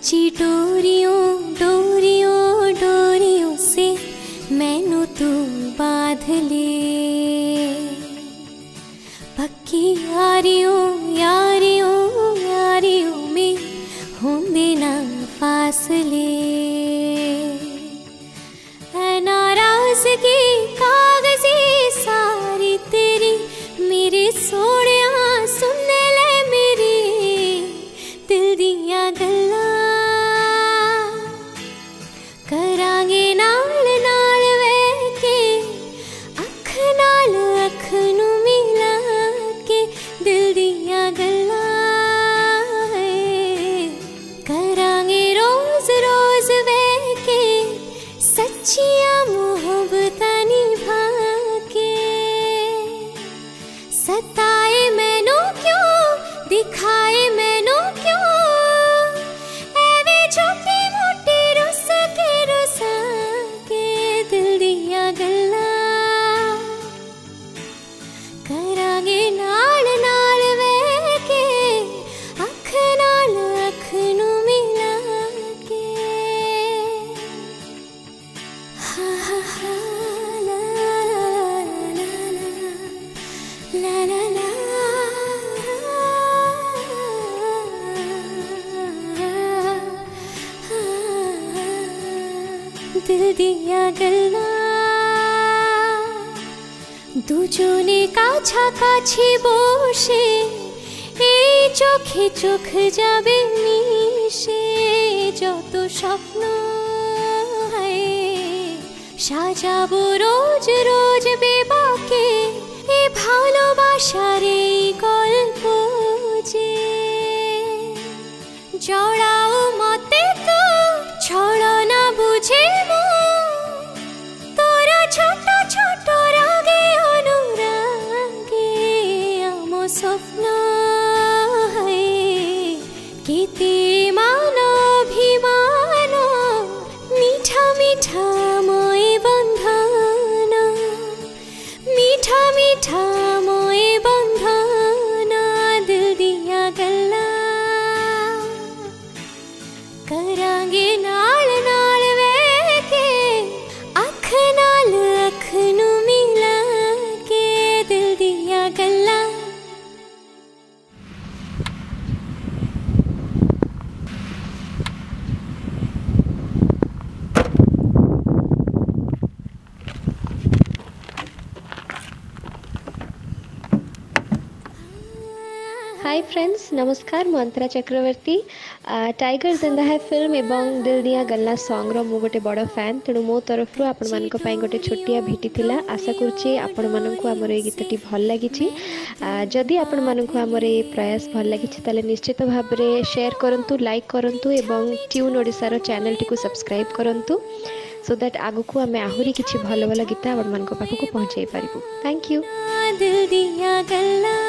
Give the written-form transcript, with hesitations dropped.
कच्ची डोरियों डोरियों डोरियों से मैनू तू बांध ले, पक्की यारियों यारियों यारियों में होंदे ना फासले। नाराज़गी कागज़ी सारी तेरी मेरे सोहणिया सुन ले मेरे दिल दियां गल्लां, करांगे नाल नाल वह के अख नाल अख नू मिला के दिल दियां गल्लां, करांगे रोज़ रोज़ वह के सच्चियां मोहब्बतां निभा के। सताए मैनू क्यों दिखाए मैनू क्यों एवे छोटी मोटी रुस के दिल दियां गल्लां, करांगे नाल नाल वह के अख नाल अख नू मिला के। हा हा हा ला ला ला ला ला दिल दियां गल्लां, दुजोने काछा काछी बोशे এই চোখে চোখ যাবে মিশে, যত স্বপ্ন সাজাবো রোজ রোজ বেবাকে এ ভালোবাসার এই গল্প যে। জড়াও মতে তো ছড়না বুঝে তোরা ছোট ছোট রাগে অনুরাগে আম স্বপ্ন কেতে মানভিমান মিঠা মিঠা ময় বন্ধন, মিঠা মিঠা ময় বন্ধন दिल दियां गल्लां, करांगे नाल नाल वह के अख नाल अख नू मिला के दिल दियां गल्लां। हाय फ्रेंड्स, नमस्कार। मु अंतरा चक्रवर्ती। टाइगर जिंदा है फिल्म एवं दिल दिया गल्ला सॉन्ग रो मु गोटे बड़ फैन, तेणु मो तरफ आपण मानक पई गोटे छोटिया भेटी थिला। आशा करूची आपण मानक हमर ए गीतटी भल लागिछि। जदि आपण मानक हमर ए प्रयास भल लागिछि ताले निश्चित भाव रे शेयर करंतु, लाइक करंतु एवं ट्यून ओडिसा रो चैनल टी को सब्सक्राइब करंतु, सो दैट आगु को हमें आहुरी किछि भल भल गीत आपण मानक पाखु को पहुंचाई पारिबु। Thank you. दिल दियां गल्लां।